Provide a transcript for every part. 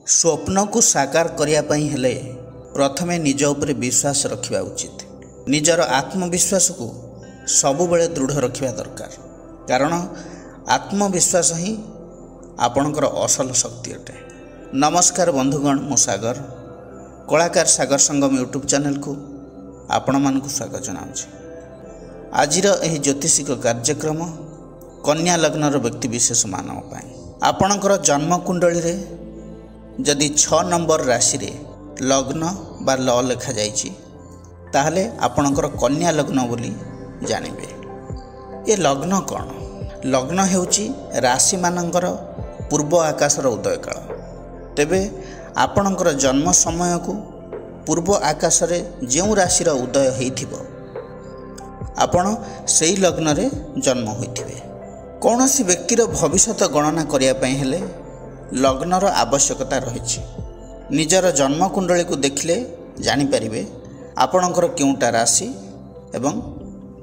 स्वप्न को साकार करने हेले प्रथमे निज उपरे विश्वास रखा उचित। निजर आत्मविश्वास को सबुबले दृढ़ रखा दरकार, कारण आत्मविश्वास ही आपणकर असल शक्ति अटे। नमस्कार बंधुगण, मु सागर कलाकार सागर संगम यूट्यूब चैनल को आपण मानकु स्वागत जनाऊँ। आजिर एही ज्योतिषिक कार्यक्रम कन्या लग्नर व्यक्ति विशेष मानव आपणकर जन्म कुंडली रे जदि 6 नंबर राशि रे लग्न बा ल लिखा जाइछि ताहले आपणकर कन्या लग्न बोली जानिबे। ये लग्न कौन? लग्न हेउछि राशि मानकर पूर्व आकाशर उदय काल। तेबे आपणकर जन्म समय को पूर्व आकाश रे जेउ राशिर उदय हेइथिबो आपण सेई लग्न रे जन्म होइथिबे। कौनसी व्यक्तिर भविष्यत गणना करिया पई हेले लग्नर आवश्यकता रही। निजर जन्म कुंडली को देखले जानी परिबे आपणकर केउटा राशि एवं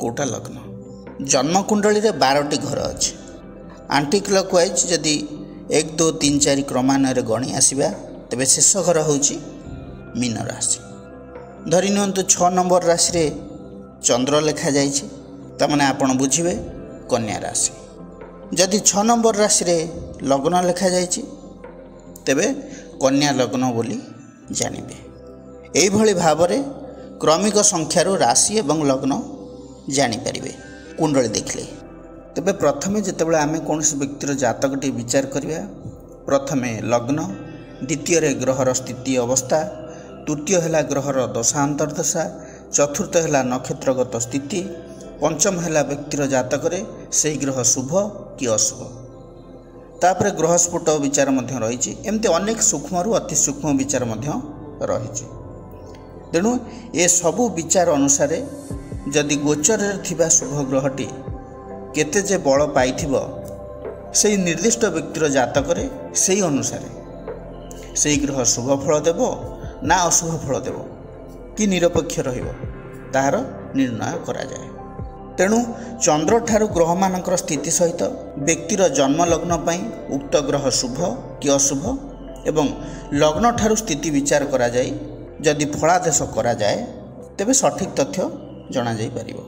कोटा लग्न। जन्म कुंडली रे 12टी घर अछि। आंटी क्लॉकवाइज जदि 1 2 3 4 क्रमान्वय गणी आसिबा तेबे शेष घर होछि मीन राशि। धरि नियंतु 6 नंबर राशि रे चंद्र लिखा जाइछि तमाने आपण बुझिबे कन्या राशि। जदि 6 नंबर राशि रे लग्न लिखा जाइछि तेबे कन्या लग्न बोली जानिबे। एई भली भाबरे क्रमिक संख्यार राशि एवं लग्न जानि परिबे कुंडली देखले। तेबे प्रथमे जेतेबेले आमे कोनोसी व्यक्तिर जातकटी विचार करिया, प्रथमे लग्न, द्वितीय रे ग्रहर स्थिति अवस्था, तृतीय हैला ग्रहर दशा अंतर्दशा, चतुर्थ हैला नक्षत्रगत स्थिति, पंचम हैला व्यक्तिर जातक रे सेही ग्रह शुभ कि अशुभ, तापर ग्रह स्फुट विचार मध्य रही। एमती अनेक सूक्ष्म अति सूक्ष्म विचार मध्य रही। तेणु ए सबु विचार अनुसार जदि गोचर थिबा शुभ ग्रहटी केते जे बल पाइथिबो सेही निर्दिष्ट व्यक्तिर जातक रे सेही अनुसार सेही ग्रह शुभ फल देबो ना अशुभ फल देबो कि निरपेक्ष रहिबो ताहार निर्णय करा जाए। तेणु चंद्र ठारू ग्रह मानकर स्थिति सहित व्यक्तिर जन्म लग्न पाई उक्त ग्रह शुभ कि अशुभ एवं लग्न ठारू स्थिति विचार करा जाए। जदि फलादेश करा जाए तेबे सठिक तथ्य जना जाई परिबो।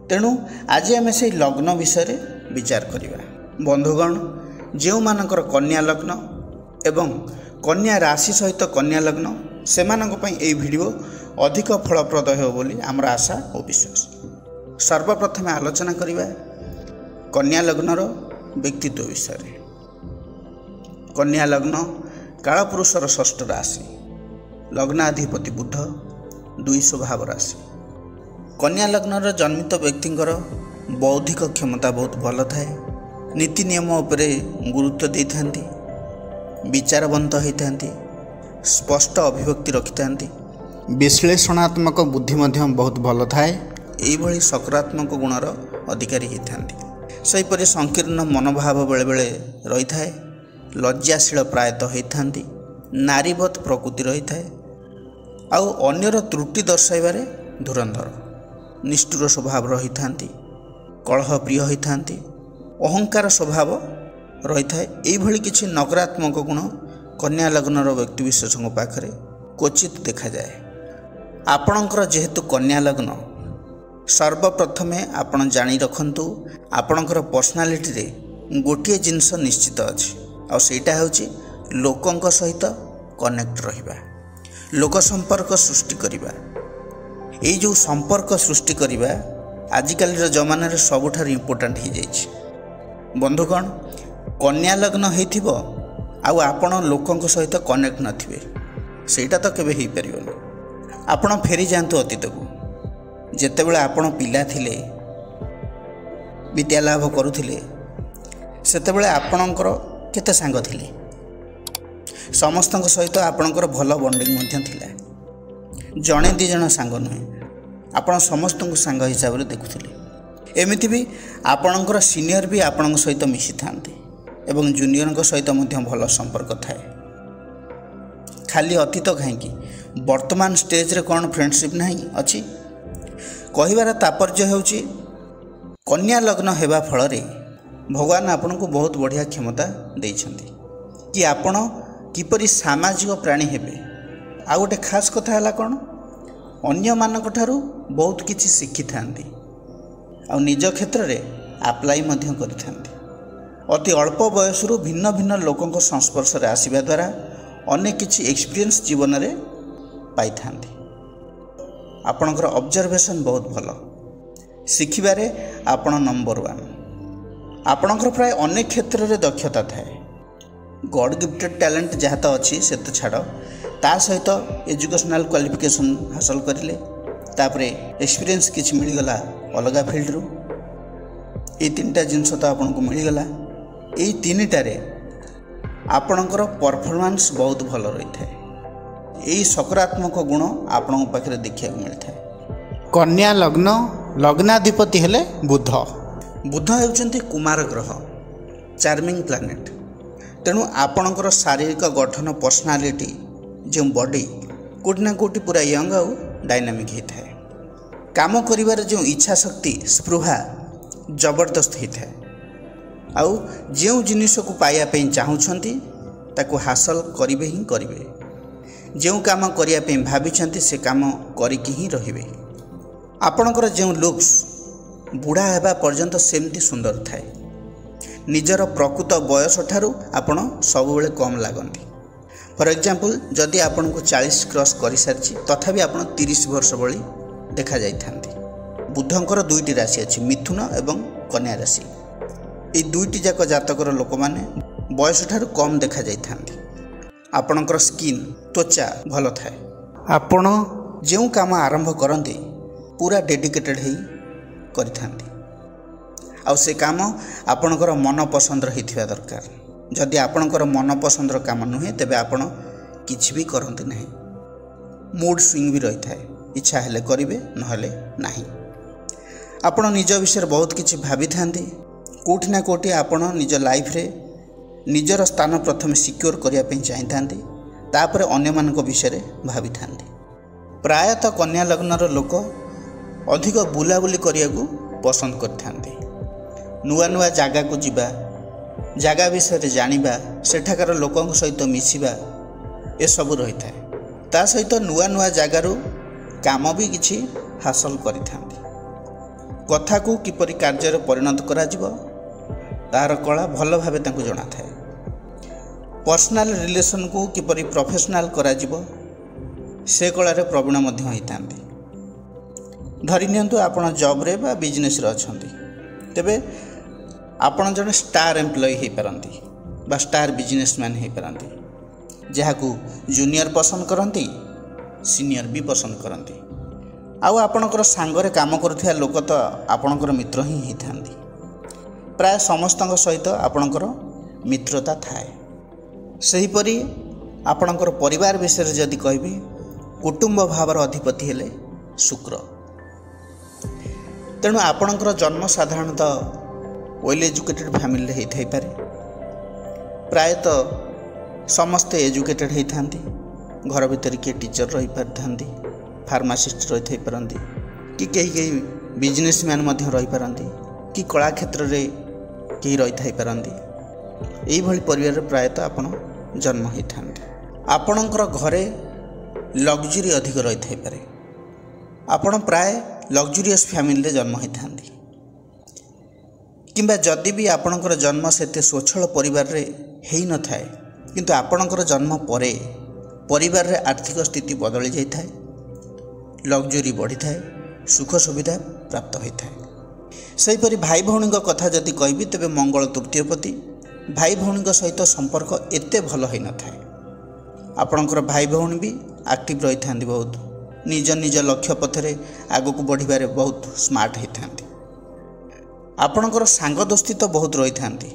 तेणु आज आमे से लग्न विषय विचार करिबा। बंधुगण, जेउ मानकर कन्या लग्न एवं कन्या राशि सहित कन्या लग्न सेमानक पई एई वीडियो अधिक फलप्रद हो बोली आमर आशा और विश्वास। सर्वप्रथमे आलोचना करिबा कन्या लग्नर व्यक्तित्व विषय। कन्या लग्न कालपुरुषर षष्ठ राशि, लग्नाधिपति बुध, 2 स्वभाव राशि। कन्या लग्नर जन्मित व्यक्तिंकर बौद्धिक क्षमता बहुत भल थाए। नीति नियम उपरे गुरुत्व दे थांती, विचारवंत होइथांती, स्पष्ट अभिव्यक्ति रखिथांती, विश्लेषणात्मक बुद्धि मध्य बहुत भल थाए। एई भली सकारात्मक गुणर अधिकारी होइथांती। सेहीपरि संकीर्ण मनोभाव बेले बेले रही थाए। लज्जाशील प्रायतः होइथांती, नारीवत प्रकृति रही थाए। आउ अन्यर त्रुटि दर्शाइबारे धुरंधर, निष्ठुर स्वभाव रही थांती, कलह प्रिय होइथांती, अहंकार स्वभाव रही थाए। एई भली किछि नकारात्मक गुण कन्या लग्नर व्यक्ति विशेषଙ୍କ पाखरे क्वचित देखा जाए। आपणकर जेहेतु कन्या लग्न, सर्वप्रथमे आपण जानी रखंतु आपणकर पर्सनालिटी रे गोटिए जिनस निश्चित अछि आ सेटा होछि लोकंक सहित कनेक्ट रहिबा, लोक संपर्क सृष्टि करिबा। एई जो संपर्क सृष्टि करिबा आजिकाली रो जमाना रे सबुठार इम्पोर्टेंट हो जाइछि। बंधुगण, कन्या लग्न हेथिबो आउ आपण लोकंक सहित कनेक्ट नथिबे सेटा तो केबे हेई परिबो। आपण फेरी जांतु अतीत को, जेतेबेले आपण पिला थिले, विद्यालाभ करुथिले, सेतेबेले आपणकर केते सांग थिले, समस्तଙ୍କ सहित आपणकर भल बॉन्डिंग मध्य थिला। जणे दी जण सांग नुहे, आपण समस्तଙ୍କୁ सांग हिसाब रे देखुथिले। एमिति भी आपणकर सीनियर भी आपणଙ୍କ सहित मिसी थांते एवं जूनियरଙ୍କ सहित मध्य भल संपर्क थाए। खाली अतीत कहीं वर्तमान स्टेज रे कौन फ्रेंडशिप नहीं अच्छी कहबार तात्पर्य होउची कन्या लग्न हेबा फल रे भगवान आपन को बहुत बढ़िया क्षमता देइछंती कि आपण किपरि सामाजिक प्राणी हेबे। आ गोटे खास कथा है कौन अन्य मानक ठारू बहुत किछि शिखि थांती आ निज क्षेत्र में आप्लाई मध्य करिथांती। अति अल्प बयसरू भिन्न भिन्न लोकों संस्पर्श रे आसिबा द्वारा अनेक किछि एक्सपीरियंस जीवन रे पाई थांती। आपणकर ऑब्जर्वेशन बहुत भल शिखिबारे आपण नंबर 1। आपणकर प्राय अनेक क्षेत्र में दक्षता थाए। गॉड गिफ्टेड टैलेंट जहाँ तो अच्छी से तो छाड़ ता सहित एजुकेशनल क्वालिफिकेशन हासिल करें तापरे एक्सपीरियंस किछि मिलगला अलग फील्ड रु ये 3टा जिनस तो आपको मिलगला। ये 3टारे आपणकर परफॉर्मेंस बहुत भल रही है। यही सकारात्मक गुण आपण पाखे देखा मिलता है। कन्या लग्न लग्नाधिपति हेले बुध। बुध होउचंती कुमार ग्रह चार्मिंग प्लानेट। तेणु आपणकर शारीरिक गठन पर्सनालीटी जो बॉडी कोटि ना कोटि पूरा यंग आउ डायनामिक होता है। काम करिवार जो इच्छा शक्ति स्पृहा जबरदस्त होता है। आउ जो जिनिस को पाइबा पई चाहुछंती ताको हासिल करिवे ही करिवे। जो काम करिया पई भाबिछंती से काम करिकि ही रहिबे। आपणकर जो लुक्स बुढ़ा हेबा पर्यंत सेमती सुंदर थाए। निजर प्रकृत बयस ठारू आपण सबुबले कम लागंती। फॉर एग्जांपल जदि आपण को 40 क्रॉस कर सारी तथापि आपण 30 वर्ष भली देखा जाइथांती। बुधंकर 2टी राशि अछि मिथुन एवं कन्या राशि। ये 2टी जाक जातकर लोक माने बयस ठारू कम देखा जाइथांती। आपणकर स्किन त्वचा भल थाए। आपण जो काम आरंभ करते पूरा डेडिकेटेड ही करिथांती। आउ से काम आपणकर मन पसंद रहिथिबा दरकार। जदि आपणकर मन पसंदर काम नुहे तेबे आपण किछि भी करंती नहीं। मूड स्विंग भी रही थाए। इच्छा हेले करिवे नहले नहीं। आपण निज विषय बहुत किछि भाबी थांती। कोठी ना कोठी आपण निज लाइफ रे निजर स्थान प्रथम सिक्योर करिया पे चाहि थांती तापरे अन्य मानक विषय रे भाबी थांती। प्रायतः कन्या लग्नर लोक अधिक बुलाबुली करिया को पसंद करथांती। नुआ नुआ जागा को जीवा जागा विषय जानिबा सेठाकार लोकों सहित मिसिबा ए सब रही थाए। ता सहित नुआ नुआ जागारू काम भी किछि हासिल करिथांती। कथा को किपरि कार्य रे परिणत करा जिवो तार कला भल भाबे तांको जणा थाए। पर्सनल रिलेशन को किपरि प्रोफेशनल करा जिवो से कला रे प्रवीण मध्य होइतांती। धरि नियंतु आपण जॉब रे बा बिजनेस रे अछंती तेबे आपण जने स्टार एम्प्लॉय हो पारती बा स्टार बिजनेसमैन हो पारती जहाकू जूनियर पसंद करती सीनियर भी पसंद करती। आउ आपणकर सांगरे काम करुथिया लोक तो आपणकर मित्र ही होइथांती। प्राय समस्तଙ୍କ सहित आपणकर मित्रता थाए। सेहीपरि आपणकर परिवार विषय जदि कहबी कुटुंब भावर अधिपति हेले शुक्र। तेणु आपणकर जन्म साधारणतः वेल एजुकेटेड फैमिली रे होई पारे। प्रायतः समस्ते एजुकेटेड होइथांती। घर भीतर किए टीचर रही पारथांती फार्मासिस्ट रही पारती कि कई बिजनेसमैन मध्य रही पारती कि कला क्षेत्र रे कई रही थाई पारती। एई भली परिवार प्रायतः आपण जन्म होइथांती। आपणकर घरे लग्जरी अधिक रही थाई पारे। आपण प्राय लग्जरियस फैमिली रे जन्म होइथांती किंबा जदि भी आपणकर जन्म सेते स्वच्छल परिवार रे हेई न थाए किंतु आपणकर जन्म परे परिवार रे आर्थिक स्थिति बदली जाई थाए। लग्जरी बढ़ी थाए सुख सुविधा प्राप्त होता है। सेहीपरि भाई भौणी कथा जदि कहबी तेबे मंगल तृतीयपति भाई भौणी सहित संपर्क एते भल होई न थाए। आपणकर भाई भौणी भी एक्टिव रही थांती। बहुत निज निज लक्ष्य पथरे आगक बढ़िबारे बहुत स्मार्ट होई थांती। आपणकर सांग दोस्ती तो बहुत रही थांती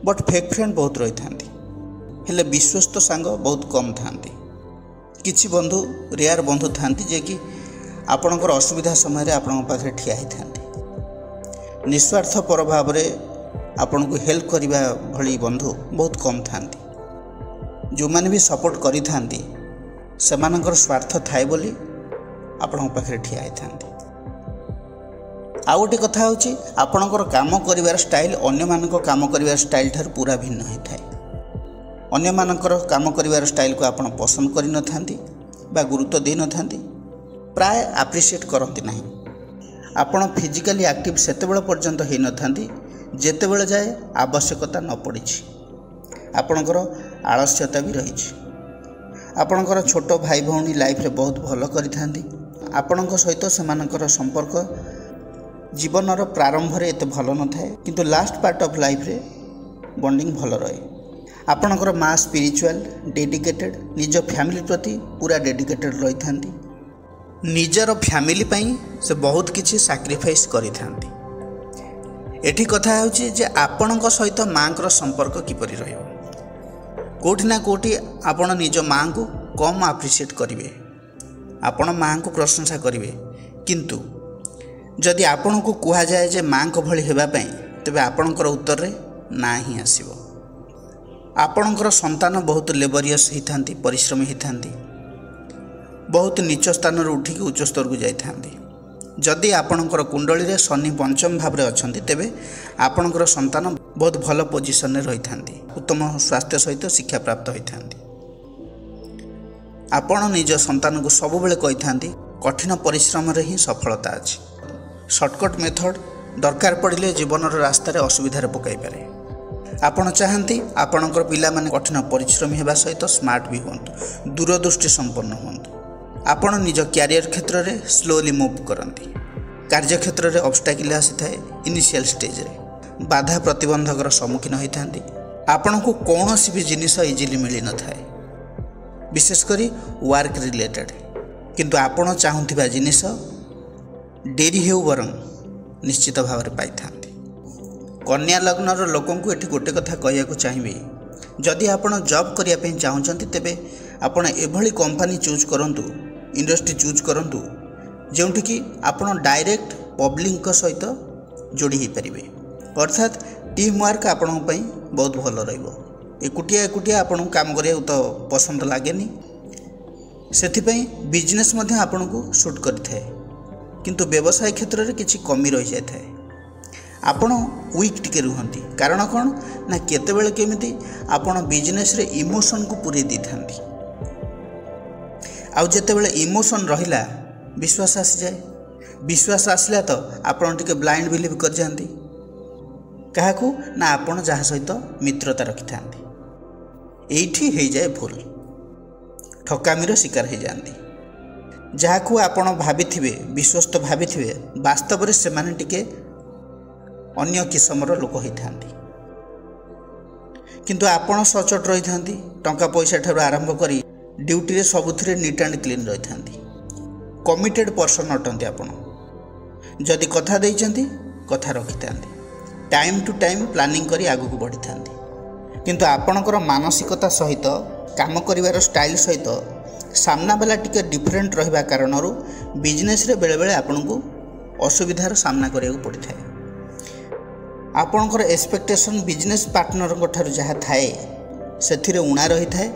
बट फेक फ्रेंड बहुत रही थांती। हेले विश्वस्त सांग बहुत कम थांती। किछि बंधु रेयर बंधु थांती जे कि आपणकर असुविधा समय रे आपन पाखे ठिया ही थांती। निस्वार्थ पर भाव रे आपन को हेल्प करिबा भली बंधु बहुत कम थांती। जो माने भी सपोर्ट करि थांती सेमानकर स्वार्थ थाए बोली आपन पाखे ठिया ही थांती। आउ गोटे कथा होची आपणकर काम करिवार स्टाइल अन्य मानक काम करिवार स्टाइल ठार पूरा भिन्न होई थाए। ଅନ୍ୟମାନଙ୍କର କାମ କରିବାର ଷ୍ଟାଇଲକୁ ଆପଣ ପସନ୍ଦ କରିନଥାନ୍ତି ବା ଗୁରୁତ୍ୱ ଦେଇନଥାନ୍ତି, ପ୍ରାୟ ଆପ୍ରିସିଏଟ୍ କରନ୍ତି ନାହିଁ। ଆପଣ ଫିଜିକାଲି ଆକ୍ଟିଭ୍ ସେତେବେଳେ ପର୍ଯ୍ୟନ୍ତ ହୋଇନଥାନ୍ତି ଯେତେବେଳେ ଯାଏ ଆବଶ୍ୟକତା ନ ପଡ଼ିଛି। ଆପଣଙ୍କର ଆଳସ୍ୟତା ବି ରହିଛି। ଆପଣଙ୍କର ଛୋଟ ଭାଇ ଭଉଣୀ ଲାଇଫରେ ବହୁତ ଭଲ କରିଥାନ୍ତି। ଆପଣଙ୍କ ସହିତ ସେମାନଙ୍କର ସମ୍ପର୍କ ଜୀବନର ପ୍ରାରମ୍ଭରେ ଏତେ ଭଲ ନଥାଏ, କିନ୍ତୁ ଲାଷ୍ଟ ପାର୍ଟ ଅଫ୍ ଲାଇଫରେ ବଣ୍ଡିଂ ଭଲ ରହେ। ଆପଣଙ୍କର ମା ସ୍ପିରିଚୁଆଲ, ଡେଡିକେଟେଡ୍, ନିଜ ଫ୍ୟାମିଲି ପ୍ରତି ପୁରା ଡେଡିକେଟେଡ୍ ରହିଥାନ୍ତି। ନିଜର ଫ୍ୟାମିଲି ପାଇଁ ସେ ବହୁତ କିଛି ସାକ୍ରିଫାଇସ୍ କରିଥାନ୍ତି। ଏଠି କଥା ହେଉଛି ଯେ ଆପଣଙ୍କ ସହିତ ମାଙ୍କର ସମ୍ପର୍କ କିପରି ରହିବ। କେଉଁଠି ନା କେଉଁଠି ଆପଣ ନିଜ ମାଙ୍କୁ କମ୍ ଆପ୍ରିସିଏଟ୍ କରିବେ, ଆପଣ ମାଙ୍କୁ ପ୍ରଶଂସା କରିବେ, କିନ୍ତୁ ଯଦି ଆପଣଙ୍କୁ କୁହାଯାଏ ଯେ ମାଙ୍କ ଭଳି ହେବା ପାଇଁ, ତେବେ ଆପଣଙ୍କର ଉତ୍ତରରେ ନା ହିଁ ଆସିବ। ଆପଣଙ୍କର ସନ୍ତାନ ବହୁତ ଲେବରିୟସ୍ ହୋଇଥାନ୍ତି, ପରିଶ୍ରମୀ ହୋଇଥାନ୍ତି, ବହୁତ ନିଚ ସ୍ଥାନରୁ ଉଠିକି ଉଚ୍ଚ ସ୍ତରକୁ ଯାଇଥାନ୍ତି। ଯଦି ଆପଣଙ୍କର କୁଣ୍ଡଳୀରେ ଶନି ପଞ୍ଚମ ଭାବରେ ଅଛନ୍ତି, ତେବେ ଆପଣଙ୍କର ସନ୍ତାନ ବହୁତ ଭଲ ପୋଜିସନରେ ରହିଥାନ୍ତି, ଉତ୍ତମ ସ୍ୱାସ୍ଥ୍ୟ ସହିତ ଶିକ୍ଷାପ୍ରାପ୍ତ ହୋଇଥାନ୍ତି। ଆପଣ ନିଜ ସନ୍ତାନକୁ ସବୁବେଳେ କହିଥାନ୍ତି କଠିନ ପରିଶ୍ରମରେ ହିଁ ସଫଳତା ଅଛି। ସର୍ଟକଟ୍ ମେଥଡ଼ ଦରକାର ପଡ଼ିଲେ ଜୀବନର ରାସ୍ତାରେ ଅସୁବିଧାରେ ପକାଇପାରେ। ଆପଣ ଚାହାନ୍ତି ଆପଣଙ୍କର ପିଲାମାନେ କଠିନ ପରିଶ୍ରମୀ ହେବା ସହିତ ସ୍ମାର୍ଟ ବି ହୁଅନ୍ତୁ, ଦୂରଦୃଷ୍ଟି ସମ୍ପନ୍ନ ହୁଅନ୍ତୁ। ଆପଣ ନିଜ କ୍ୟାରିୟର କ୍ଷେତ୍ରରେ ସ୍ଲୋଲି ମୁଭ୍ କରନ୍ତି। କାର୍ଯ୍ୟକ୍ଷେତ୍ରରେ ଅବଷ୍ଟାକିଲ୍ ଆସିଥାଏ ଇନିସିଆଲ ଷ୍ଟେଜ୍ରେ, ବାଧା ପ୍ରତିବନ୍ଧକର ସମ୍ମୁଖୀନ ହୋଇଥାନ୍ତି। ଆପଣଙ୍କୁ କୌଣସି ବି ଜିନିଷ ଇଜିଲି ମିଳିନଥାଏ, ବିଶେଷ କରି ୱାର୍କ ରିଲେଟେଡ୍, କିନ୍ତୁ ଆପଣ ଚାହୁଁଥିବା ଜିନିଷ ଡେରି ହେଉ ବରଂ ନିଶ୍ଚିତ ଭାବରେ ପାଇଥାନ୍ତି। କନ୍ୟା ଲଗ୍ନର ଲୋକଙ୍କୁ ଏଠି ଗୋଟେ କଥା କହିବାକୁ ଚାହିଁବି, ଯଦି ଆପଣ ଜବ୍ କରିବା ପାଇଁ ଚାହୁଁଛନ୍ତି, ତେବେ ଆପଣ ଏଭଳି କମ୍ପାନୀ ଚୁଜ୍ କରନ୍ତୁ, ଇଣ୍ଡଷ୍ଟ୍ରି ଚୁଜ୍ କରନ୍ତୁ, ଯେଉଁଠିକି ଆପଣ ଡାଇରେକ୍ଟ ପବ୍ଲିକଙ୍କ ସହିତ ଯୋଡ଼ି ହୋଇପାରିବେ। ଅର୍ଥାତ୍ ଟିମ୍ ୱାର୍କ ଆପଣଙ୍କ ପାଇଁ ବହୁତ ଭଲ ରହିବ। ଏକୁଟିଆ ଆପଣଙ୍କୁ କାମ କରିବାକୁ ତ ପସନ୍ଦ ଲାଗେନି, ସେଥିପାଇଁ ବିଜନେସ୍ ମଧ୍ୟ ଆପଣଙ୍କୁ ସୁଟ୍ କରିଥାଏ, କିନ୍ତୁ ବ୍ୟବସାୟ କ୍ଷେତ୍ରରେ କିଛି କମି ରହିଯାଇଥାଏ। ଆପଣ ୱିକ୍ ଟିକେ ରୁହନ୍ତି। କାରଣ କ'ଣ ନା କେତେବେଳେ କେମିତି ଆପଣ ବିଜନେସ୍ରେ ଇମୋସନ୍କୁ ପୁରେଇ ଦେଇଥାନ୍ତି, ଆଉ ଯେତେବେଳେ ଇମୋସନ୍ ରହିଲା ବିଶ୍ୱାସ ଆସିଯାଏ। ବିଶ୍ୱାସ ଆସିଲା ତ ଆପଣ ଟିକେ ବ୍ଲାଇଣ୍ଡ ବିଲିଭ୍ କରିଯାଆନ୍ତି। କାହାକୁ ନା ଆପଣ ଯାହା ସହିତ ମିତ୍ରତା ରଖିଥାନ୍ତି। ଏଇଠି ହେଇଯାଏ ଭୁଲ, ଠକାମିର ଶିକାର ହେଇଯାଆନ୍ତି। ଯାହାକୁ ଆପଣ ଭାବିଥିବେ, ବିଶ୍ୱସ୍ତ ଭାବିଥିବେ, ବାସ୍ତବରେ ସେମାନେ ଟିକେ ଅନ୍ୟ କିସମର ଲୋକ ହୋଇଥାନ୍ତି। କିନ୍ତୁ ଆପଣ ସଚୋଟ ରହିଥାନ୍ତି। ଟଙ୍କା ପଇସା ଠାରୁ ଆରମ୍ଭ କରି ଡ୍ୟୁଟିରେ ସବୁଥିରେ ନିଟ୍ ଆଣ୍ଡ କ୍ଲିନ୍ ରହିଥାନ୍ତି। କମିଟେଡ୍ ପର୍ସନ୍ ଅଟନ୍ତି ଆପଣ। ଯଦି କଥା ଦେଇଛନ୍ତି କଥା ରଖିଥାନ୍ତି। ଟାଇମ୍ ଟୁ ଟାଇମ୍ ପ୍ଲାନିଂ କରି ଆଗକୁ ବଢ଼ିଥାନ୍ତି। କିନ୍ତୁ ଆପଣଙ୍କର ମାନସିକତା ସହିତ, କାମ କରିବାର ଷ୍ଟାଇଲ୍ ସହିତ ସାମ୍ନାବାଲା ଟିକେ ଡିଫରେଣ୍ଟ ରହିବା କାରଣରୁ ବିଜନେସ୍ରେ ବେଳେବେଳେ ଆପଣଙ୍କୁ ଅସୁବିଧାର ସାମ୍ନା କରିବାକୁ ପଡ଼ିଥାଏ। ଆପଣଙ୍କର ଏକ୍ସପେକ୍ଟେସନ୍ ବିଜନେସ୍ ପାର୍ଟନରଙ୍କ ଠାରୁ ଯାହା ଥାଏ ସେଥିରେ ଉଣା ରହିଥାଏ।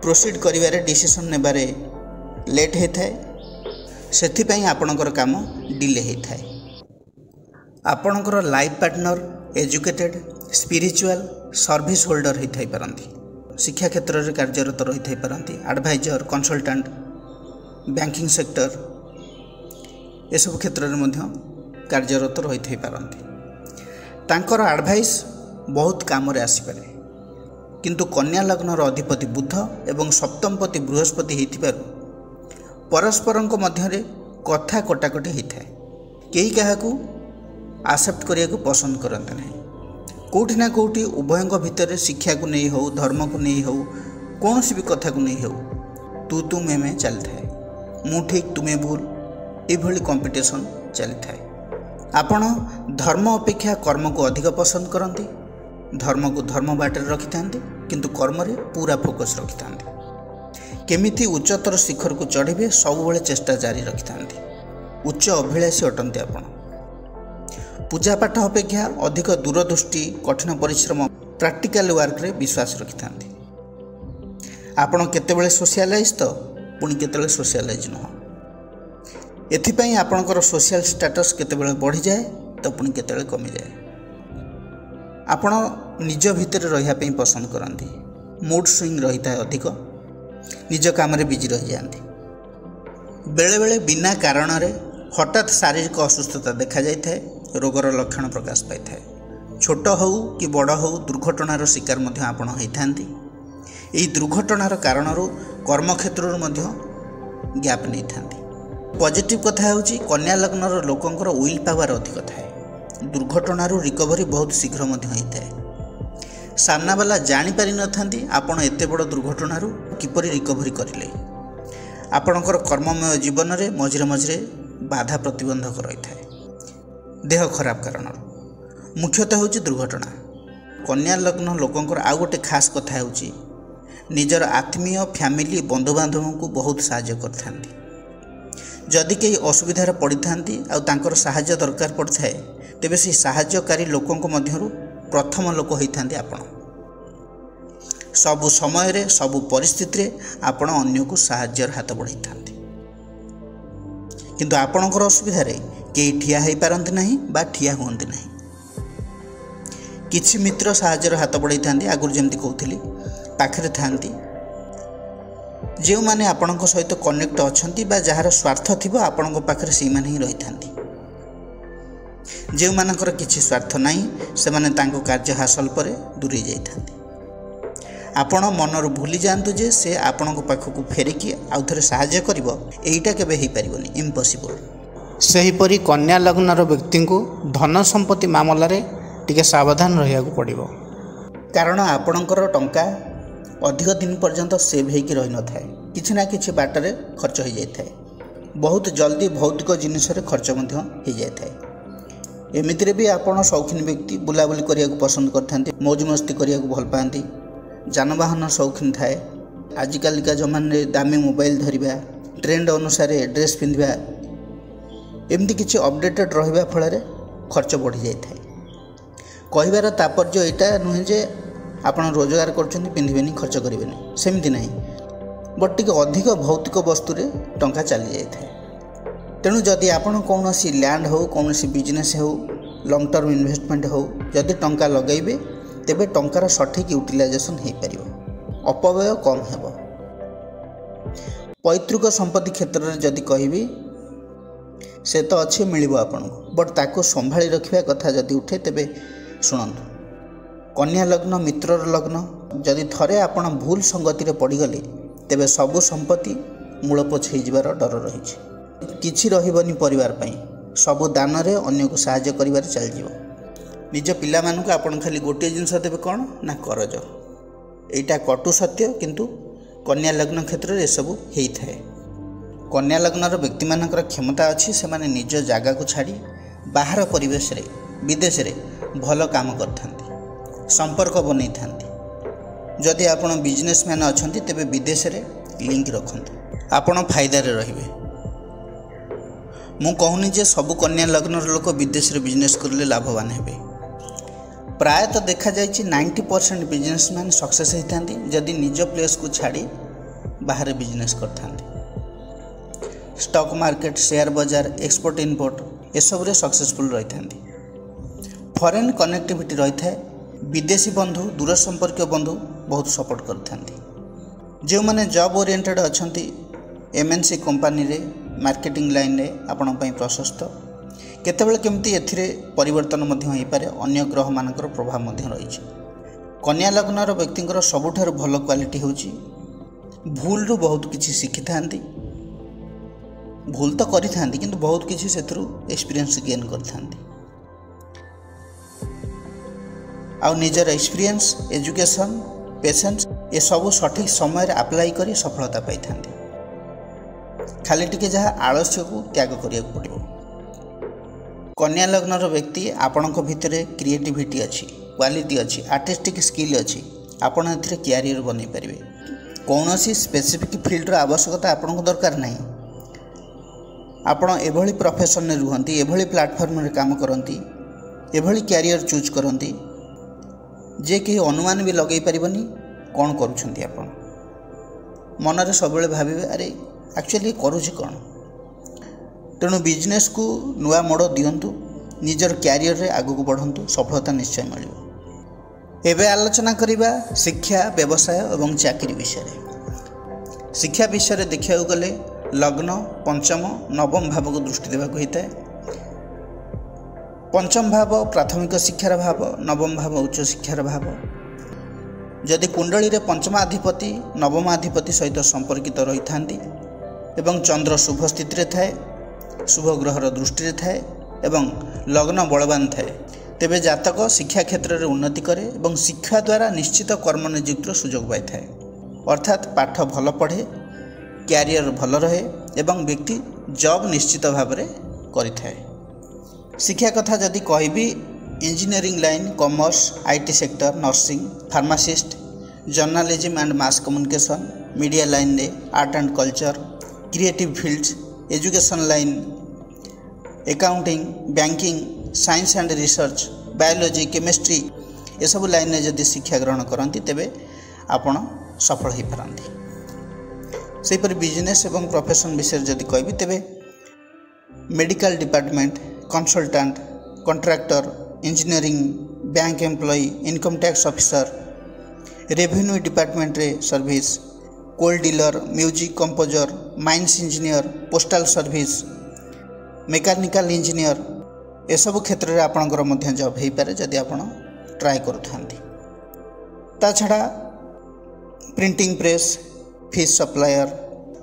ପ୍ରୋସିଡ୍ କରିବାରେ, ଡିସିସନ୍ ନେବାରେ ଲେଟ୍ ହୋଇଥାଏ। ସେଥିପାଇଁ ଆପଣଙ୍କର କାମ ଡିଲେ ହୋଇଥାଏ। ଆପଣଙ୍କର life partner educated, spiritual, service holder ହୋଇଥାଇପାରନ୍ତି। ଶିକ୍ଷା କ୍ଷେତ୍ରରେ କାର୍ଯ୍ୟରତ ରହିଥାଇପାରନ୍ତି, ଆଡ଼ଭାଇଜର, କନସଲଟାଣ୍ଟ, ବ୍ୟାଙ୍କିଂ ସେକ୍ଟର, ଏସବୁ କ୍ଷେତ୍ରରେ ମଧ୍ୟ କାର୍ଯ୍ୟରତ ରହିଥାଇପାରନ୍ତି। ତାଙ୍କର ଆଡ଼ଭାଇସ୍ ବହୁତ କାମରେ ଆସିପାରେ। କିନ୍ତୁ କନ୍ୟା ଲଗ୍ନର ଅଧିପତି ବୁଧ ଏବଂ ସପ୍ତମପତି ବୃହସ୍ପତି ହୋଇଥିବାରୁ ପରସ୍ପରଙ୍କ ମଧ୍ୟରେ କଥା କଟାକଟି ହୋଇଥାଏ। କେହି କାହାକୁ ଆକ୍ସେପ୍ଟ କରିବାକୁ ପସନ୍ଦ କରନ୍ତି ନାହିଁ। କେଉଁଠି ନା କେଉଁଠି ଉଭୟଙ୍କ ଭିତରେ ଶିକ୍ଷାକୁ ନେଇ ହେଉ, ଧର୍ମକୁ ନେଇ ହେଉ, କୌଣସି ବି କଥାକୁ ନେଇ ହେଉ, ତୁ ମେ ଚାଲିଥାଏ। ମୁଁ ଠିକ୍ ତୁମେ ଭୁଲ, ଏଭଳି କମ୍ପିଟିସନ୍ ଚାଲିଥାଏ। ଆପଣ ଧର୍ମ ଅପେକ୍ଷା କର୍ମକୁ ଅଧିକ ପସନ୍ଦ କରନ୍ତି। ଧର୍ମକୁ ଧର୍ମ ବାଟରେ ରଖିଥାନ୍ତି, କିନ୍ତୁ କର୍ମରେ ପୁରା ଫୋକସ୍ ରଖିଥାନ୍ତି। କେମିତି ଉଚ୍ଚତର ଶିଖରକୁ ଚଢ଼ିବେ ସବୁବେଳେ ଚେଷ୍ଟା ଜାରି ରଖିଥାନ୍ତି। ଉଚ୍ଚ ଅଭିଳାଷୀ ଅଟନ୍ତି ଆପଣ। ପୂଜାପାଠ ଅପେକ୍ଷା ଅଧିକ ଦୂରଦୃଷ୍ଟି, କଠିନ ପରିଶ୍ରମ, ପ୍ରାକ୍ଟିକାଲ ୱାର୍କରେ ବିଶ୍ୱାସ ରଖିଥାନ୍ତି। ଆପଣ କେତେବେଳେ ସୋସିଆଲାଇଜ୍ ତ ପୁଣି କେତେବେଳେ ସୋସିଆଲାଇଜ୍ ନୁହଁ। ଏଥିପାଇଁ ଆପଣଙ୍କର ସୋସିଆଲ ଷ୍ଟାଟସ୍ କେତେବେଳେ ବଢ଼ିଯାଏ ତ ପୁଣି କେତେବେଳେ କମିଯାଏ। ଆପଣ ନିଜ ଭିତରେ ରହିବା ପାଇଁ ପସନ୍ଦ କରନ୍ତି। ମୁଡ୍ ସୁଇଙ୍ଗ ରହିଥାଏ ଅଧିକ, ନିଜ କାମରେ ବିଜି ରହିଯାଆନ୍ତି। ବେଳେବେଳେ ବିନା କାରଣରେ ହଠାତ୍ ଶାରୀରିକ ଅସୁସ୍ଥତା ଦେଖାଯାଇଥାଏ, ରୋଗର ଲକ୍ଷଣ ପ୍ରକାଶ ପାଇଥାଏ। ଛୋଟ ହେଉ କି ବଡ଼ ହେଉ ଦୁର୍ଘଟଣାର ଶିକାର ମଧ୍ୟ ଆପଣ ହୋଇଥାନ୍ତି। ଏହି ଦୁର୍ଘଟଣାର କାରଣରୁ କର୍ମକ୍ଷେତ୍ରରୁ ମଧ୍ୟ ଗ୍ୟାପ୍ ନେଇଥାନ୍ତି। ପଜିଟିଭ୍ କଥା ହେଉଛି କନ୍ୟା ଲଗ୍ନର ଲୋକଙ୍କର ୱିଲ୍ ପାୱାର ଅଧିକ ଥାଏ। ଦୁର୍ଘଟଣାରୁ ରିକଭରି ବହୁତ ଶୀଘ୍ର ମଧ୍ୟ ହୋଇଥାଏ। ସାମ୍ନାବାଲା ଜାଣିପାରିନଥାନ୍ତି ଆପଣ ଏତେ ବଡ଼ ଦୁର୍ଘଟଣାରୁ କିପରି ରିକଭରି କରିଲେ। ଆପଣଙ୍କର କର୍ମମୟ ଜୀବନରେ ମଝିରେ ମଝିରେ ବାଧା ପ୍ରତିବନ୍ଧକ ରହିଥାଏ ଦେହ ଖରାପ କାରଣରୁ। ମୁଖ୍ୟତଃ ହେଉଛି ଦୁର୍ଘଟଣା। କନ୍ୟା ଲଗ୍ନ ଲୋକଙ୍କର ଆଉ ଗୋଟେ ଖାସ୍ କଥା ହେଉଛି ନିଜର ଆତ୍ମୀୟ ଫ୍ୟାମିଲି ବନ୍ଧୁବାନ୍ଧବଙ୍କୁ ବହୁତ ସାହାଯ୍ୟ କରିଥାନ୍ତି। ଯଦି କେହି ଅସୁବିଧାରେ ପଡ଼ିଥାନ୍ତି ଆଉ ତାଙ୍କର ସାହାଯ୍ୟ ଦରକାର ପଡ଼ିଥାଏ, ତେବେ ସେହି ସାହାଯ୍ୟକାରୀ ଲୋକଙ୍କ ମଧ୍ୟରୁ ପ୍ରଥମ ଲୋକ ହୋଇଥାନ୍ତି ଆପଣ। ସବୁ ସମୟରେ ସବୁ ପରିସ୍ଥିତିରେ ଆପଣ ଅନ୍ୟକୁ ସାହାଯ୍ୟର ହାତ ବଢ଼ାଇଥାନ୍ତି। କିନ୍ତୁ ଆପଣଙ୍କର ଅସୁବିଧାରେ କେହି ଠିଆ ହୋଇପାରନ୍ତି ନାହିଁ ବା ଠିଆ ହୁଅନ୍ତି ନାହିଁ। କିଛି ମିତ୍ର ସାହାଯ୍ୟର ହାତ ବଢ଼ାଇଥାନ୍ତି, ଆଗରୁ ଯେମିତି କହୁଥିଲି, ପାଖରେ ଥାନ୍ତି। ଯେଉଁମାନେ ଆପଣଙ୍କ ସହିତ କନେକ୍ଟ ଅଛନ୍ତି ବା ଯାହାର ସ୍ୱାର୍ଥ ଥିବ ଆପଣଙ୍କ ପାଖରେ ସେଇମାନେ ହିଁ ରହିଥାନ୍ତି। ଯେଉଁମାନଙ୍କର କିଛି ସ୍ୱାର୍ଥ ନାହିଁ ସେମାନେ ତାଙ୍କ କାର୍ଯ୍ୟ ହାସଲ ପରେ ଦୂରେଇ ଯାଇଥାନ୍ତି। ଆପଣ ମନରୁ ଭୁଲି ଯାଆନ୍ତୁ ଯେ ସେ ଆପଣଙ୍କ ପାଖକୁ ଫେରିକି ଆଉ ଥରେ ସାହାଯ୍ୟ କରିବ, ଏଇଟା କେବେ ହେଇପାରିବନି, ଇମ୍ପସିବଲ୍। ସେହିପରି କନ୍ୟା ଲଗ୍ନର ବ୍ୟକ୍ତିଙ୍କୁ ଧନ ସମ୍ପତ୍ତି ମାମଲାରେ ଟିକେ ସାବଧାନ ରହିବାକୁ ପଡ଼ିବ। କାରଣ ଆପଣଙ୍କର ଟଙ୍କା ଅଧିକ ଦିନ ପର୍ଯ୍ୟନ୍ତ ସେଭ୍ ହୋଇକି ରହିନଥାଏ, କିଛି ନା କିଛି ବାଟରେ ଖର୍ଚ୍ଚ ହୋଇଯାଇଥାଏ। ବହୁତ ଜଲ୍ଦି ଭୌତିକ ଜିନିଷରେ ଖର୍ଚ୍ଚ ମଧ୍ୟ ହୋଇଯାଇଥାଏ। ଏମିତିରେ ବି ଆପଣ ସୌଖିନୀ ବ୍ୟକ୍ତି, ବୁଲାବୁଲି କରିବାକୁ ପସନ୍ଦ କରିଥାନ୍ତି, ମୌଜ ମସ୍ତି କରିବାକୁ ଭଲ ପାଆନ୍ତି, ଯାନବାହନ ସୌଖିନ ଥାଏ। ଆଜିକାଲିକା ଜମାନାରେ ଦାମୀ ମୋବାଇଲ ଧରିବା, ଟ୍ରେଣ୍ଡ ଅନୁସାରେ ଡ୍ରେସ୍ ପିନ୍ଧିବା, ଏମିତି କିଛି ଅପଡେଟେଡ଼ ରହିବା ଫଳରେ ଖର୍ଚ୍ଚ ବଢ଼ିଯାଇଥାଏ। କହିବାର ତାତ୍ପର୍ଯ୍ୟ ଏଇଟା ନୁହେଁ ଯେ ଆପଣ ରୋଜଗାର କରୁଛନ୍ତି ପିନ୍ଧିବେନି, ଖର୍ଚ୍ଚ କରିବେନି, ସେମିତି ନାହିଁ। ବଟ୍ ଟିକେ ଅଧିକ ଭୌତିକ ବସ୍ତୁରେ ଟଙ୍କା ଚାଲିଯାଇଥାଏ। ତେଣୁ ଯଦି ଆପଣ କୌଣସି ଲ୍ୟାଣ୍ଡ ହେଉ, କୌଣସି ବିଜନେସ୍ ହେଉ, ଲଙ୍ଗ୍ ଟର୍ମ ଇନଭେଷ୍ଟମେଣ୍ଟ ହେଉ, ଯଦି ଟଙ୍କା ଲଗାଇବେ ତେବେ ଟଙ୍କାର ସଠିକ୍ ୟୁଟିଲାଇଜେସନ୍ ହୋଇପାରିବ, ଅପବ୍ୟୟ କମ୍ ହେବ। ପୈତୃକ ସମ୍ପତ୍ତି କ୍ଷେତ୍ରରେ ଯଦି କହିବି, ସେ ତ ଅଛି, ମିଳିବ ଆପଣଙ୍କୁ, ବଟ୍ ତାକୁ ସମ୍ଭାଳି ରଖିବା କଥା ଯଦି ଉଠେ ତେବେ ଶୁଣନ୍ତୁ। କନ୍ୟା ଲଗ୍ନ ମିତ୍ରର ଲଗ୍ନ, ଯଦି ଥରେ ଆପଣ ଭୁଲ ସଙ୍ଗତିରେ ପଡ଼ିଗଲେ ତେବେ ସବୁ ସମ୍ପତ୍ତି ମୂଳପୋଛ ହୋଇଯିବାର ଡର ରହିଛି। କିଛି ରହିବନି ପରିବାର ପାଇଁ, ସବୁ ଦାନରେ ଅନ୍ୟକୁ ସାହାଯ୍ୟ କରିବାରେ ଚାଲିଯିବ। ନିଜ ପିଲାମାନଙ୍କୁ ଆପଣ ଖାଲି ଗୋଟିଏ ଜିନିଷ ଦେବେ, କ'ଣ ନା କରଜ। ଏଇଟା କଟୁ ସତ୍ୟ, କିନ୍ତୁ କନ୍ୟା ଲଗ୍ନ କ୍ଷେତ୍ରରେ ଏସବୁ ହେଇଥାଏ। କନ୍ୟା ଲଗ୍ନର ବ୍ୟକ୍ତିମାନଙ୍କର କ୍ଷମତା ଅଛି, ସେମାନେ ନିଜ ଜାଗାକୁ ଛାଡ଼ି ବାହାର ପରିବେଶରେ, ବିଦେଶରେ ଭଲ କାମ କରିଥାନ୍ତି, ସମ୍ପର୍କ ବନେଇଥାନ୍ତି। ଯଦି ଆପଣ ବିଜନେସମ୍ୟାନ୍ ଅଛନ୍ତି ତେବେ ବିଦେଶରେ ଲିଙ୍କ ରଖନ୍ତୁ, ଆପଣ ଫାଇଦାରେ ରହିବେ। ମୁଁ କହୁନି ଯେ ସବୁ କନ୍ୟା ଲଗ୍ନର ଲୋକ ବିଦେଶରେ ବିଜନେସ୍ କରିଲେ ଲାଭବାନ ହେବେ। ପ୍ରାୟତଃ ଦେଖାଯାଇଛି 90% ବିଜନେସମ୍ୟାନ୍ ସକ୍ସେସ୍ ହୋଇଥାନ୍ତି ଯଦି ନିଜ ପ୍ଲେସ୍କୁ ଛାଡ଼ି ବାହାରେ ବିଜନେସ୍ କରିଥାନ୍ତି। ଷ୍ଟକ୍ ମାର୍କେଟ, ସେୟାର ବଜାର, ଏକ୍ସପୋର୍ଟ ଇମ୍ପୋର୍ଟ ଏସବୁରେ ସକ୍ସେସଫୁଲ୍ ରହିଥାନ୍ତି। ଫରେନ୍ କନେକ୍ଟିଭିଟି ରହିଥାଏ। ବିଦେଶୀ ବନ୍ଧୁ, ଦୂର ସମ୍ପର୍କୀୟ ବନ୍ଧୁ ବହୁତ ସପୋର୍ଟ କରିଥାନ୍ତି। ଯେଉଁମାନେ ଜବ୍ ଓରିଏଣ୍ଟେଡ଼ ଅଛନ୍ତି, MNC କମ୍ପାନୀରେ, ମାର୍କେଟିଂ ଲାଇନ୍ରେ ଆପଣଙ୍କ ପାଇଁ ପ୍ରଶସ୍ତ। କେତେବେଳେ କେମିତି ଏଥିରେ ପରିବର୍ତ୍ତନ ମଧ୍ୟ ହୋଇପାରେ, ଅନ୍ୟ ଗ୍ରହମାନଙ୍କର ପ୍ରଭାବ ମଧ୍ୟ ରହିଛି। କନ୍ୟା ଲଗ୍ନର ବ୍ୟକ୍ତିଙ୍କର ସବୁଠାରୁ ଭଲ କ୍ୱାଲିଟି ହେଉଛି ଭୁଲରୁ ବହୁତ କିଛି ଶିଖିଥାନ୍ତି। ଭୁଲ ତ କରିଥାନ୍ତି କିନ୍ତୁ ବହୁତ କିଛି ସେଥିରୁ ଏକ୍ସପିରିଏନ୍ସ ଗେନ୍ କରିଥାନ୍ତି। ଆଉ ନିଜର ଏକ୍ସପିରିଏନ୍ସ, ଏଜୁକେସନ୍, ପେସେନ୍ସ ଏସବୁ ସଠିକ୍ ସମୟରେ ଆପ୍ଲାଏ କରି ସଫଳତା ପାଇଥାନ୍ତି। ଖାଲି ଟିକେ ଯାହା ଆଳସ୍ୟକୁ ତ୍ୟାଗ କରିବାକୁ ପଡ଼ିବ। କନ୍ୟା ଲଗ୍ନର ବ୍ୟକ୍ତି, ଆପଣଙ୍କ ଭିତରେ କ୍ରିଏଟିଭିଟି ଅଛି, କ୍ୱାଲିଟି ଅଛି, ଆର୍ଟିଷ୍ଟିକ୍ ସ୍କିଲ୍ ଅଛି, ଆପଣ ଏଥିରେ କ୍ୟାରିୟର ବନେଇ ପାରିବେ। କୌଣସି ସ୍ପେସିଫିକ୍ ଫିଲ୍ଡର ଆବଶ୍ୟକତା ଆପଣଙ୍କୁ ଦରକାର ନାହିଁ। ଆପଣ ଏଭଳି ପ୍ରଫେସନରେ ରୁହନ୍ତି, ଏଭଳି ପ୍ଲାଟଫର୍ମରେ କାମ କରନ୍ତି, ଏଭଳି କ୍ୟାରିୟର ଚୁଜ୍ କରନ୍ତି ଯେ କେହି ଅନୁମାନ ବି ଲଗାଇ ପାରିବନି କ'ଣ କରୁଛନ୍ତି। ଆପଣ ମନରେ ସବୁବେଳେ ଭାବିବେ, ଆରେ ଆକ୍ଚୁଆଲି କରୁଛି କ'ଣ। ତେଣୁ ବିଜନେସ୍କୁ ନୂଆ ମୋଡ଼ ଦିଅନ୍ତୁ, ନିଜର କ୍ୟାରିୟରରେ ଆଗକୁ ବଢ଼ନ୍ତୁ, ସଫଳତା ନିଶ୍ଚୟ ମିଳିବ। ଏବେ ଆଲୋଚନା କରିବା ଶିକ୍ଷା, ବ୍ୟବସାୟ ଏବଂ ଚାକିରି ବିଷୟରେ। ଶିକ୍ଷା ବିଷୟରେ ଦେଖିବାକୁ ଗଲେ ଲଗ୍ନ ପଞ୍ଚମ ନବମ ଭାବକୁ ଦୃଷ୍ଟି ଦେବାକୁ ହୋଇଥାଏ। ପଞ୍ଚମ ଭାବ ପ୍ରାଥମିକ ଶିକ୍ଷାର ଭାବ, ନବମ ଭାବ ଉଚ୍ଚ ଶିକ୍ଷାର ଭାବ। ଯଦି କୁଣ୍ଡଳୀରେ ପଞ୍ଚମାଧିପତି ନବମାଧିପତି ସହିତ ସମ୍ପର୍କିତ ରହିଥାନ୍ତି ଏବଂ ଚନ୍ଦ୍ର ଶୁଭ ସ୍ଥିତିରେ ଥାଏ, ଶୁଭ ଗ୍ରହର ଦୃଷ୍ଟିରେ ଥାଏ ଏବଂ ଲଗ୍ନ ବଳବାନ ଥାଏ, ତେବେ ଜାତକ ଶିକ୍ଷା କ୍ଷେତ୍ରରେ ଉନ୍ନତି କରେ ଏବଂ ଶିକ୍ଷା ଦ୍ୱାରା ନିଶ୍ଚିତ କର୍ମ ନିଯୁକ୍ତିର ସୁଯୋଗ ପାଇଥାଏ। ଅର୍ଥାତ୍ ପାଠ ଭଲ ପଢ଼େ, କ୍ୟାରିୟର ଭଲ ରହେ ଏବଂ ବ୍ୟକ୍ତି ଜବ୍ ନିଶ୍ଚିତ ଭାବରେ କରିଥାଏ। ଶିକ୍ଷା କଥା ଯଦି କହିବି, engineering line, commerce, IT sector, nursing, pharmacist, journalism and mass communication, media ଲାଇନ୍ରେ art and culture, creative fields, education line, accounting, banking, science and research, biology, chemistry ଏସବୁ ଲାଇନ୍ରେ ଯଦି ଶିକ୍ଷା ଗ୍ରହଣ କରନ୍ତି ତେବେ ଆପଣ ସଫଳ ହୋଇପାରନ୍ତି। ସେହିପରି ବିଜନେସ୍ ଏବଂ ପ୍ରଫେସନ୍ ବିଷୟରେ ଯଦି କହିବି, ତେବେ medical department, consultant, contractor, engineering, bank employee, income tax officer, revenue ଡିପାର୍ଟମେଣ୍ଟରେ service, coal dealer, music composer, mines engineer, postal service, mechanical engineer ଏସବୁ କ୍ଷେତ୍ରରେ ଆପଣଙ୍କର ମଧ୍ୟ ଜବ୍ ହୋଇପାରେ ଯଦି ଆପଣ ଟ୍ରାଏ କରୁଥାନ୍ତି। ତା ଛଡ଼ା printing press, fish supplier,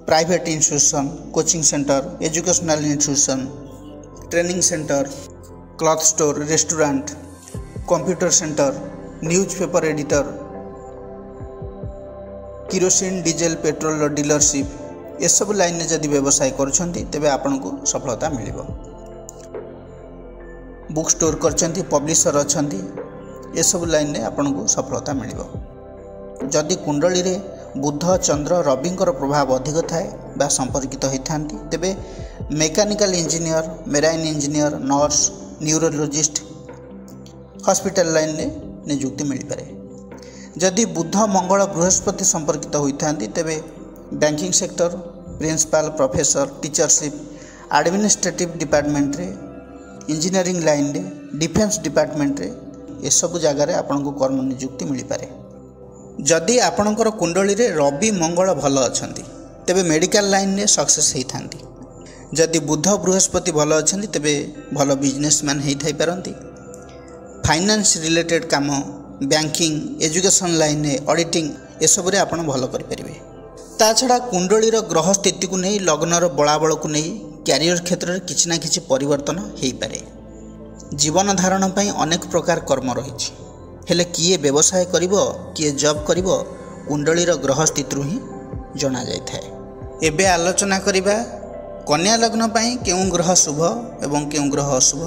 private institution, coaching centre, educational institution, training centre, cloth store, restaurant, computer centre, newspaper editor, kerosene, diesel, petrol dealership ये सब लाइन में जदि व्यवसाय करुछंती तेबे आपनको सफलता मिलिबो। बुक स्टोर करछंती, पब्लिशर अछंती, ये सब लाइन में आपनको सफलता मिलिबो। जदि कुंडली रे बुध, चंद्र, रविंकर प्रभाव अधिक थाए बा संपर्कित होइथांती तेबे mechanical engineer, marine engineer, nurse, neurologist, hospital line में नियुक्ति मिल पारे। जदि बुध, मंगल, बृहस्पति संपर्कित होइथांती तेबे banking sector, principal, professor, teachership, administrative department रे, इंजीनियरिंग लाइन रे, डिफेंस डिपार्टमेंट रे ये सब जगह रे आपनको कर्म नियुक्ति मिल पारे। जदि आपणकर कुंडली रे रवि, मंगल भल अछंती तेबे मेडिकल लाइन रे सक्सेस होइथांती। जदि बुध, बृहस्पति भल अछंती तेबे भल बिजनेसमैन होई थाई पारंती। फाइनेंस रिलेटेड काम, बैंकिंग, एजुकेशन लाइन रे, ऑडिटिंग ये सब रे आपण भल करि परिबे। ता छडा कुंडली रो ग्रह स्थिति को नै, लग्नर बलाबल को नै कैरियर क्षेत्र रे किछि ना किछि परिवर्तन हेई पारे। जीवन धारण पई अनेक प्रकार कर्म रहिछि, हेले किए व्यवसाय करिवो, किए जॉब करिवो कुंडलीर ग्रह स्थिति ही जना जाय थाए। एबे आलोचना करिबा कन्या लग्न पई केउं ग्रह शुभ एवं केउं ग्रह अशुभ,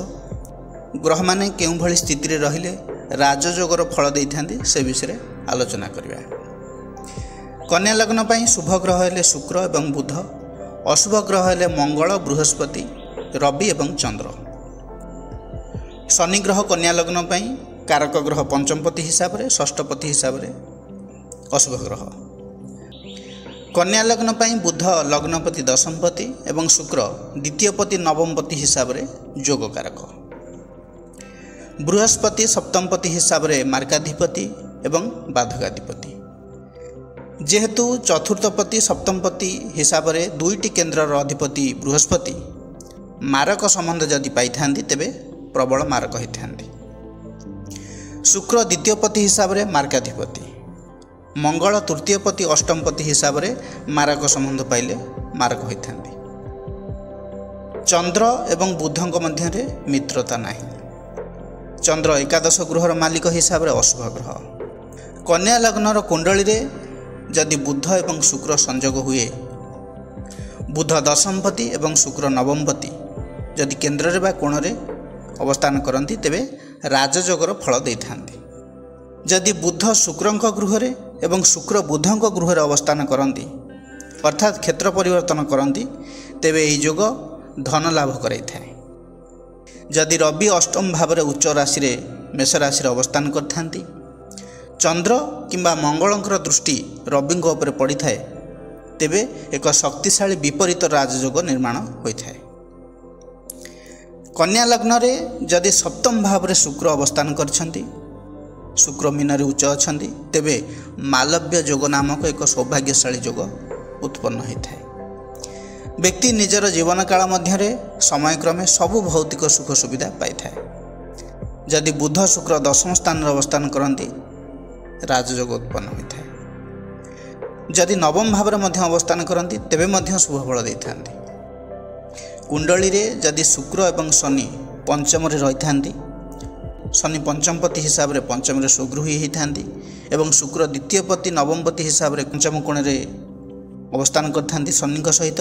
ग्रह माने केउं भली स्थिति रे रहिले राजयोगर फल दैथांती से विषय आलोचना करिबा। कन्या लग्न पई शुभ ग्रह हेले शुक्र एवं बुध, अशुभ ग्रह हेले मंगल, बृहस्पति, रवि एवं चंद्र। शनि ग्रह कन्या लग्न पई कारक ग्रह पंचमपति हिसाब रे, षष्ठपति हिसाब रे अशुभ ग्रह। कन्या लग्न पई बुध लग्नपति दशमपति एवं शुक्र द्वितीयपति नवमपति हिसाब रे जोग कारक। बृहस्पति सप्तमपति हिसाब रे मार्काधिपति एवं बाधकाधिपति। जेहेतु चतुर्थपति सप्तमपति हिसाब रे दुईटी केन्द्रर अधिपति बृहस्पति मारक संबंध जदि पाइथांती तेबे प्रबल मारक होइथांती। शुक्र द्वितीयपति हिसाब रे मार्काधिपति, मंगल तृतीयपति अष्टमपति हिसाब रे मारक संबंध पाइले मारक होइथांती। चंद्र एवं बुधଙ୍କ ମଧ୍ୟରେ मित्रता ନାହିଁ। चंद्र एकादश गृहर मालिक हिसाब रे अशुभ ग्रह। कन्या लग्नर कुंडली रे जदि बुध एवं शुक्र संयोग हुए, बुध दशमपति एवं शुक्र नवमपति जदि केन्द्र रे बा कोण रे अवस्थान करती तेबे राजयोगर फल देइथांती। जदि बुध शुक्रଙ୍କ गृहरे एवं शुक्र बुधଙ୍କ गृहरे अवस्थान करती अर्थात क्षेत्र परिवर्तन करती तेबे यही योग धन लाभ कराइथाए। जदि रवि अष्टम भाव में उच्च राशि रे मेष राशि अवस्थान करथांती, चंद्र किंबा मंगलंकर दृष्टि रविଙ୍କ उपर पड़ी थाए तेबे एक शक्तिशाली विपरीत राजयोग निर्माण होता है। कन्या लग्न रे जदि सप्तम भाव में शुक्र अवस्थान करछंती शुक्र मीन उच्च अच्छा तेबे मालव्य जोग नामक एक सौभाग्यशाली जोग उत्पन्न होता है। व्यक्ति निजर जीवन काल मध्य समयक्रमे सबु भौतिक सुख सुविधा पाई था। जदि बुध शुक्र दशम स्थान अवस्थान करती राजयोग उत्पन्न होता है। जदि नवम भाव में अवस्थान करती तेबे शुभ फल दे था। कुंडली रे जदि शुक्र एवं शनि पंचम रही था, शनि पंचमपति हिसाब से पंचम सुगृही होता एवं शुक्र द्वितीय पति नवमपति हिसाब से पंचम कोण अवस्थान करते शनि सहित,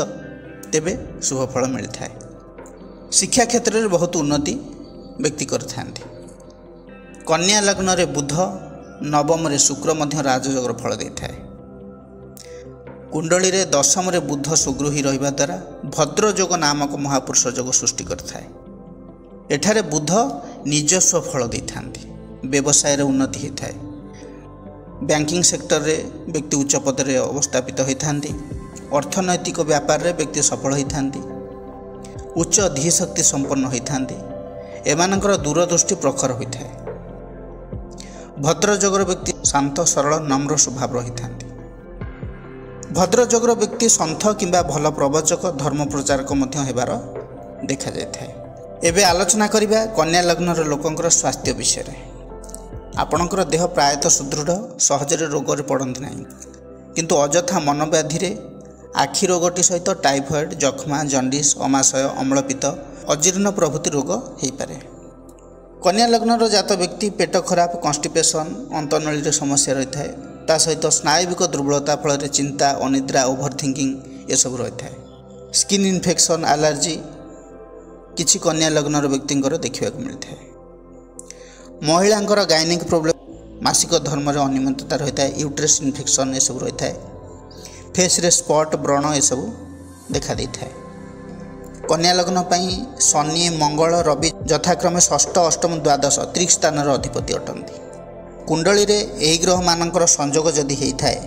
तेबे शुभ फल मिलता है। शिक्षा क्षेत्र में बहुत उन्नति व्यक्ति करते। कन्या लग्न रे बुध नवम रे शुक्र मध्य राजयोगर फल देता है। कुंडली रे दशम रे बुध सुगृही रहिबा द्वारा भद्रयोग नामक महापुरुष योग सृष्टि करता है। एठारे बुध निजस्व फल देता, व्यवसाय रे उन्नति होता है। बैंकिंग सेक्टर रे व्यक्ति उच्च पद रे अवस्थापित होता, अर्थनैतिक व्यापार रे व्यक्ति सफल होता, उच्च धीशक्ति संपन्न होता, एमानकर दूरदृष्टि प्रखर होता है। भद्रयोगर व्यक्ति शांत सरल नम्र स्वभाव रही था। भद्रयोगर व्यक्ति सन्थ किंबा भल प्रवचक धर्म प्रचारक होबार देखा जाए। एबे आलोचना करिबा कन्या लग्न लोकंकर स्वास्थ्य विषय रे। आपणकर देह प्रायतः सुदृढ़, सहजरे रोग रे पड़ती नहीं, किंतु अजथा मनोव्याधि रे आखि रोगटी सहित टाइफॉइड, जक्ष्मा, जंडिस, अमाशय, अम्लपित्त, अजीर्ण प्रभृति रोग हो पारे। कन्या लग्नर जात व्यक्ति पेट खराब, कन्स्टिपेशन, अंतनली समस्या रही है। ता सहित स्नायुविक दुर्बलता फल चिंता, अनिद्रा, ओभर थिंकिंग ये सब रही है। स्किन इन्फेक्शन, एलर्जी किछि कन्या लग्नर व्यक्ति देखा मिलता है। महिलांकर गायनिक प्रोब्लेम, मासिक धर्म रे अनियमितता रही है, यूट्रस इन्फेक्शन ये सब रही है। फेस रे स्पॉट, व्रण ये सब देखा देता है। कन्या लग्न पई शनि, मंगल, रवि यथाक्रमे षष्ठ, अष्टम, द्वादश, त्रिक स्थान अधिपति अटंती। कुंडली रे एही ग्रह मानकर संयोग जदि होता है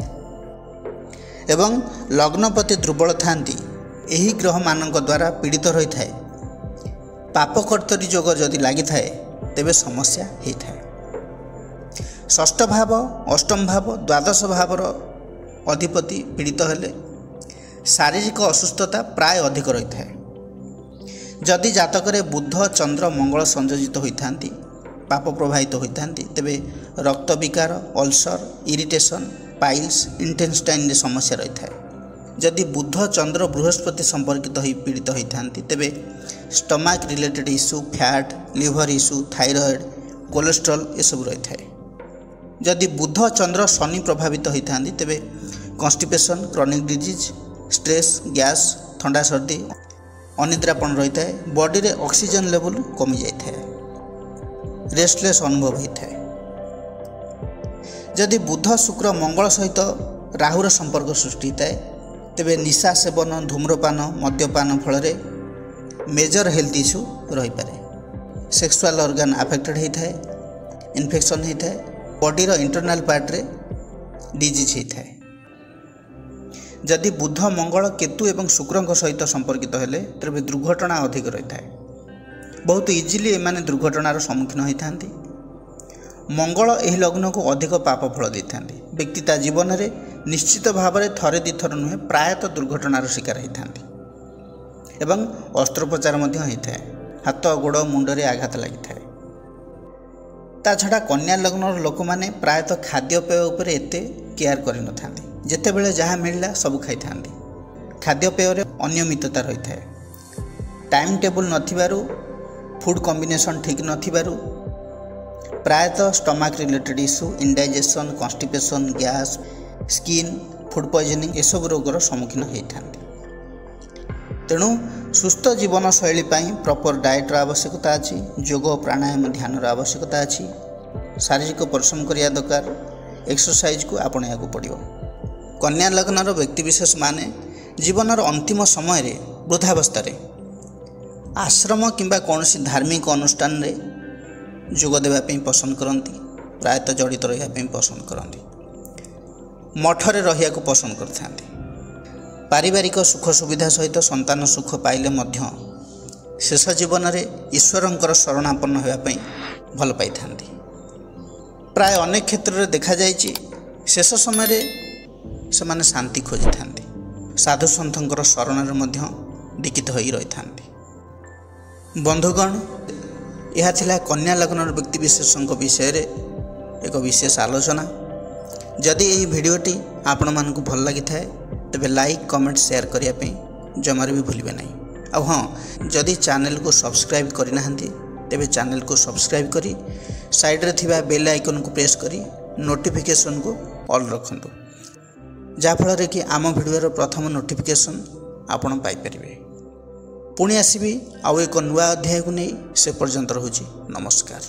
एवं लग्नपति दुर्बल थांती, एही ग्रह मानक द्वारा पीड़ित रही है। पापकर्तरी जोग जदि लगी थाए तेबे समस्या होता है। षष्ठ भाव, अष्टम भाव, द्वादश भावर अधिपति पीड़ित हेले शारीरिक असुस्थता प्राय अधिक रही है। जदि जातक बुध, चंद्र, मंगल संयोजित होता, पाप प्रभावित होता, तेबे रक्त विकार, अल्सर, इरिटेशन, पाइल्स, इंटेस्टाइन समस्या रही है। जदि बुध, चंद्र, बृहस्पति संपर्कित हो पीड़ित होता, तेबे stomach related issue, fat, liver issue, thyroid, cholesterol ये सब रही है। जदि बुध, चंद्र, शनि प्रभावित होता, तेबे कन्स्टिपेशन, क्रॉनिक डिजीज, स्ट्रेस, गैस, ठंडा सर्दी, अनिद्रापन रही है। बॉडी रे ऑक्सीजन लेवल कमी जाए, रेस्टलेस अनुभव होता है। जदि बुध, शुक्र, मंगल सहित राहुर संपर्क सृष्टि होता है, तेबे निशा सेवन, धूम्रपान, मद्यपान फल मेजर हेल्थ इश्यू रही पारे। सेक्सुअल ऑर्गन अफेक्टेड होता है, इन्फेक्शन होता है, बॉडी रो इंटरनल पार्ट रे डिजीज होता है। जदि बुध, मंगल, केतु एवं शुक्र सहित संपर्कित हेले तेरे दुर्घटना अधिक रही है। बहुत इजिली एमाने दुर्घटनार सम्मुखीन होता। मंगल एही लग्न को अधिक पाप फल देता। व्यक्ति ता जीवन में निश्चित भाव में थरे दिथर नुहे प्रायतः दुर्घटनार शिकार होता एवं अस्त्रोपचार होता है। हाथ, गोड़, मुंडरे आघात लगी था। ता छड़ा कन्या लग्न लोक मैंने प्रायतः खाद्यपेय उपर एते केयर कर न था। जितेबले जहाँ मिलला सब खाई था। खाद्यपेय अनियमितता रही है। टाइम टेबल नथिबारु, फूड कॉम्बिनेशन ठीक नथिबारु प्रायतः stomach related issue, indigestion, constipation, gas, skin, food poisoning ये सब रोगर सम्मुखीन होता। तेणु सुस्थ जीवन शैली प्रॉपर डाएट्र आवश्यकता अच्छी, योग, प्राणायाम, ध्यान आवश्यकता अच्छी, शारीरिक परिश्रम करिया दरकार, एक्सरसाइज को आपणा पड़ो। कन्या लग्नर व्यक्तिविशेष माने जीवनर अंतिम समय रे वृद्धावस्था आश्रम किंबा कौन धार्मिक अनुष्ठान रे जोग देवाई पसंद करती, प्रायतः जड़ित रही पसंद करती, मठरे रहिया को पसंद करते। पारिवारिक सुख सुविधा सहित संतान सुख पाइले मध्य शेष जीवन में ईश्वरंकर शरणापन्न होगापी भल पाई। ପ୍ରାୟ ଅନେକ କ୍ଷେତ୍ରରେ ଦେଖାଯାଇଛି ଶେଷ ସମୟରେ ସେମାନେ ଶାନ୍ତି ଖୋଜିଥାନ୍ତି, ସାଧୁସନ୍ଥଙ୍କର ଶରଣରେ ମଧ୍ୟ ଦୀକ୍ଷିତ ହୋଇ ରହିଥାନ୍ତି। ବନ୍ଧୁଗଣ, ଏହା ଥିଲା କନ୍ୟା ଲଗ୍ନର ବ୍ୟକ୍ତିବିଶେଷଙ୍କ ବିଷୟରେ ଏକ ବିଶେଷ ଆଲୋଚନା। ଯଦି ଏହି ଭିଡ଼ିଓଟି ଆପଣମାନଙ୍କୁ ଭଲ ଲାଗିଥାଏ ତେବେ ଲାଇକ୍, କମେଣ୍ଟ, ସେୟାର କରିବା ପାଇଁ ଜମାରୁ ବି ଭୁଲିବେ ନାହିଁ। ଆଉ ହଁ, ଯଦି ଚ୍ୟାନେଲକୁ ସବସ୍କ୍ରାଇବ୍ କରିନାହାନ୍ତି ତେବେ ଚ୍ୟାନେଲକୁ ସବସ୍କ୍ରାଇବ୍ କରି ସାଇଡ଼ରେ ଥିବା ବେଲ୍ ଆଇକନ୍କୁ ପ୍ରେସ୍ କରି ନୋଟିଫିକେସନ୍କୁ ଅଲ୍ ରଖନ୍ତୁ, ଯାହାଫଳରେ କି ଆମ ଭିଡ଼ିଓର ପ୍ରଥମ ନୋଟିଫିକେସନ୍ ଆପଣ ପାଇପାରିବେ। ପୁଣି ଆସିବି ଆଉ ଏକ ନୂଆ ଅଧ୍ୟାୟକୁ ନେଇ। ସେ ପର୍ଯ୍ୟନ୍ତ ରହୁଛି। ନମସ୍କାର।